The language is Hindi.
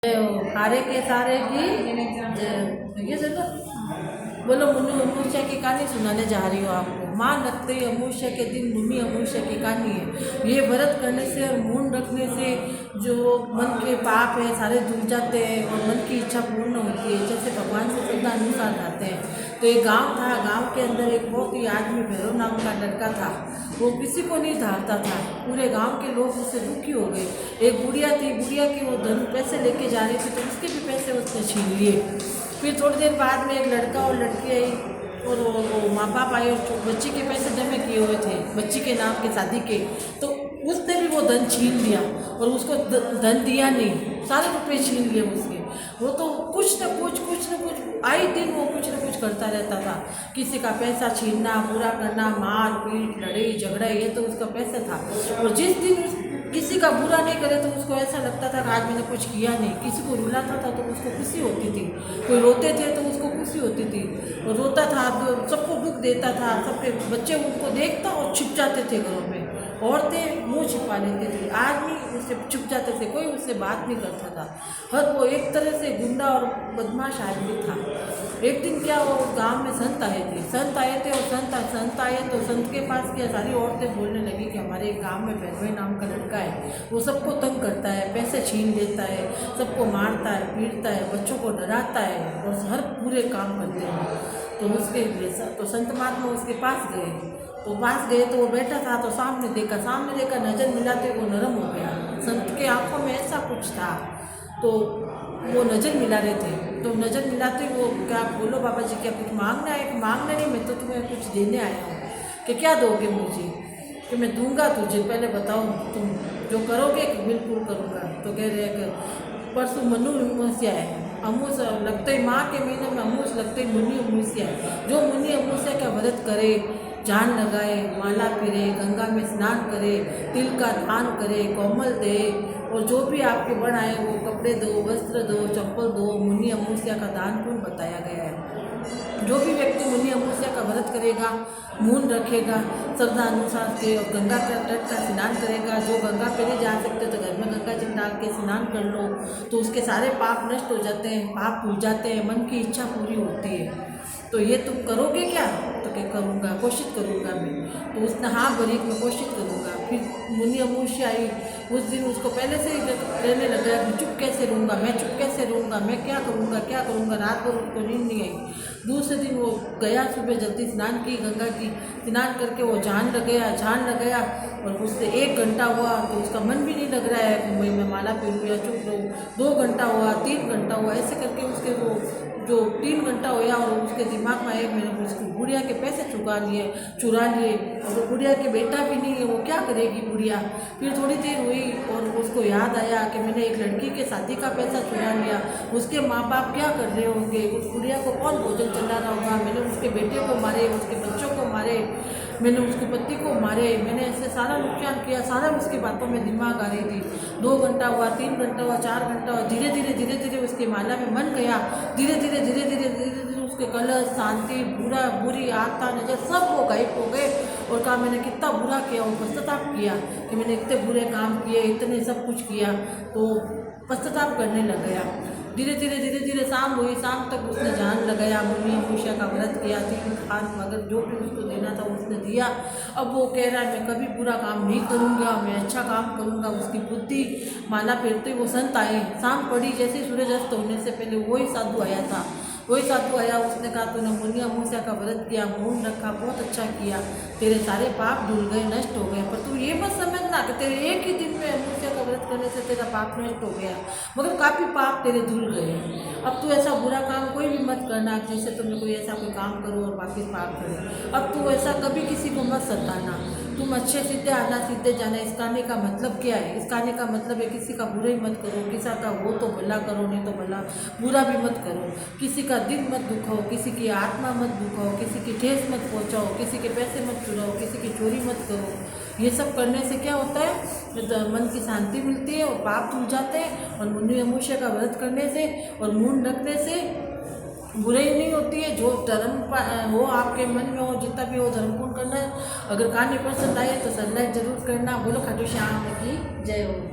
हारे के सारे की ये देखो। बोलो मुन्नी अमावस्या की कहानी सुनाने जा रही हूँ आपको। माँ लगते अमावस्या के दिन मुन्नी अमावस्या की कहानी है। ये व्रत करने से और मून रखने से जो मन के पाप है सारे धुल जाते हैं और मन की इच्छा पूर्ण होती है, जैसे भगवान से श्रद्धा अनुसार खाते हैं। तो एक गांव था, गांव के अंदर एक बहुत ही आदमी भैरव नाम का लड़का था। वो किसी को नहीं धारता था, पूरे गांव के लोग उससे दुखी हो गए। एक बुढ़िया थी, बुढ़िया की वो धन पैसे लेके जा रही थी तो उसके भी पैसे उसने छीन लिए। फिर थोड़ी देर बाद में एक लड़का और लड़की आई और वो माँ बाप आए और बच्ची के पैसे जमा किए हुए थे बच्ची के नाम के शादी के, तो उसने भी वो धन छीन लिया और उसको धन दिया नहीं, सारे रुपये छीन लिए उसके। वो तो कुछ न कुछ आए दिन वो कुछ न कुछ करता रहता था। किसी का पैसा छीनना, पूरा करना, मार पीट, लड़ाई झगड़ा, ये तो उसका पैसा था। और जिस दिन किसी का बुरा नहीं करे तो उसको ऐसा लगता था कि आज मैंने कुछ किया नहीं। किसी को रुलाता था तो उसको खुशी होती थी, कोई रोते थे तो उसको खुशी होती थी। और रोता था तो सबको दुख देता था, सबके बच्चे उनको देखता और छिप जाते थे घरों में। औरतें मुंह छिपा लेती थी, आदमी उससे छुप जाते थे, कोई उससे बात नहीं करता था। हर वो एक तरह से गुंडा और बदमाश आदमी था। एक दिन क्या, वो गांव में संत आए थे और संत आए तो संत के पास क्या, सारी औरतें बोलने लगी कि हमारे गांव में भैरव नाम का लड़का है, वो सबको तंग करता है, पैसे छीन लेता है, सबको मारता है, पीटता है, बच्चों को डराता है और हर पूरे काम करते हैं। तो उसके लिए तो संत महात्मा उसके पास गए तो वो बैठा था तो सामने देखा, नज़र मिलाते वो नरम हो गया। संत के आंखों में ऐसा कुछ था तो वो नज़र मिला रहे थे। तो नज़र मिलाते वो, क्या बोलो बाबा जी, क्या कुछ मांगना है? मांगना नहीं, मैं तो तुम्हें कुछ देने आया हूँ। कि क्या दोगे मुझे? कि मैं दूंगा तुझे, पहले बताओ तुम जो करोगे कि बिल्कुल करूँगा। तो कह रहे कि परसों मनु अमावस्या है, अमूस लगते ही माँ के महीने में अमूस लगते ही मुन्नी अमावस्या है। जो मुन्नी अमावस्या का व्रत करे, जान लगाए, माला फिरे, गंगा में स्नान करे, तिल का दान करे, कोमल दे, और जो भी आपके बन आए वो कपड़े दो, वस्त्र दो, चप्पल दो। मुन्नी अमावस्या का दान पुण्य बताया गया है। जो भी व्यक्ति मुन्नी अमावस्या का व्रत करेगा, मून रखेगा श्रद्धा अनुसार से, और गंगा का तट का स्नान करेगा। जो गंगा पे नहीं जा सकते तो घर में गंगा जल डाल के स्नान कर लो, तो उसके सारे पाप नष्ट हो जाते हैं, पाप धुल जाते हैं, मन की इच्छा पूरी होती है। तो ये तुम करोगे क्या? तो क्या करूँगा, कोशिश करूँगा मैं। तो उसने हाँ भरी, मैं कोशिश करूँगा। फिर मुन्नी अमावस्या आई, उस दिन उसको पहले से ही रहने लगा कि चुप कैसे रहूँगा मैं, मैं क्या करूँगा। रात भर उसको नींद नहीं आई। दूसरे दिन वो गया, सुबह जल्दी स्नान की, गंगा की स्नान करके वो झान लगाया और उससे 1 घंटा हुआ तो उसका मन भी नहीं लग रहा है कि मैं माला पहनूँ या चुप रहूँ। 2 घंटा हुआ, 3 घंटा हुआ, ऐसे करके उसके वो जो 3 घंटा होया और उसके दिमाग में आया मैंने उसकी गुड़िया के पैसे चुरा लिए, और वो गुड़िया के बेटा भी नहीं है, वो क्या करेगी गुड़िया। फिर थोड़ी देर हुई और उसको याद आया कि मैंने एक लड़की के शादी का पैसा चुरा लिया, उसके माँ बाप क्या कर रहे होंगे, उस गुड़िया को कौन भोजन चला रहा होगा। मैंने उसके बेटे को मारे, उसके बच्चों को मारे, मैंने उसके पति को मारे, मैंने ऐसे सारा नुकसान किया। सारा उसकी बातों में दिमाग आ रही थी। 2 घंटा हुआ, 3 घंटा हुआ, 4 घंटा हुआ, धीरे धीरे उसकी माला में मन गया। धीरे धीरे उसके कलश, शांति, बुरी आता नजर सब वो गायब हो गए। और कहा मैंने कितना बुरा किया, वो पश्चाताप किया कि मैंने इतने बुरे काम किए, इतने सब कुछ किया, तो पश्चाताप करने लग गया। धीरे धीरे शाम हुई, शाम तक उसने जान लगाया, मुन्नी अमावस्या का व्रत किया, 3 खान मगर जो भी उसको देना था उसने दिया। अब वो कह रहा है मैं कभी बुरा काम नहीं करूँगा, मैं अच्छा काम करूँगा। उसकी बुद्धि माला फेरते वो संत आए, शाम पड़ी, जैसे सूरज अस्त होने से पहले वही साधु आया। उसने कहा तूने मुन्नी अमावस्या का व्रत किया, मौन रखा, बहुत अच्छा किया, तेरे सारे पाप धुल गए, नष्ट हो गए। पर तू ये मत समझना कि तेरे एक ही दिन में अमावस्या का व्रत करने से तेरा पाप नष्ट हो गया, मगर काफ़ी पाप तेरे धुल गए। अब तू ऐसा बुरा काम कोई भी मत करना जिससे तुम्हें कोई ऐसा कोई काम करो और वापिस पाप करे। अब तू ऐसा कभी किसी को मत सताना, तुम अच्छे सीधे आना, सीधे जाना। इस कहानी का मतलब क्या है? इस कहानी का मतलब है किसी का बुरा ही मत करो, किसी का हो तो भला करो, नहीं तो भला बुरा भी मत करो। किसी का दिल मत दुखाओ, किसी की आत्मा मत दुखाओ, किसी की ठेस मत पहुंचाओ, किसी के पैसे मत चुराओ, किसी की चोरी मत करो। ये सब करने से क्या होता है, मन की शांति मिलती है और पाप धुल जाते हैं। और मुन्नी अमावस्या का व्रत करने से और मून रखने से बुराई नहीं होती है। जो धर्म हो आपके मन में हो, जितना भी हो धर्मपूर्ण करना है। अगर कहानी पसंद आए तो सब्सक्राइब जरूर करना। बोलो खाटू श्याम की जय हो।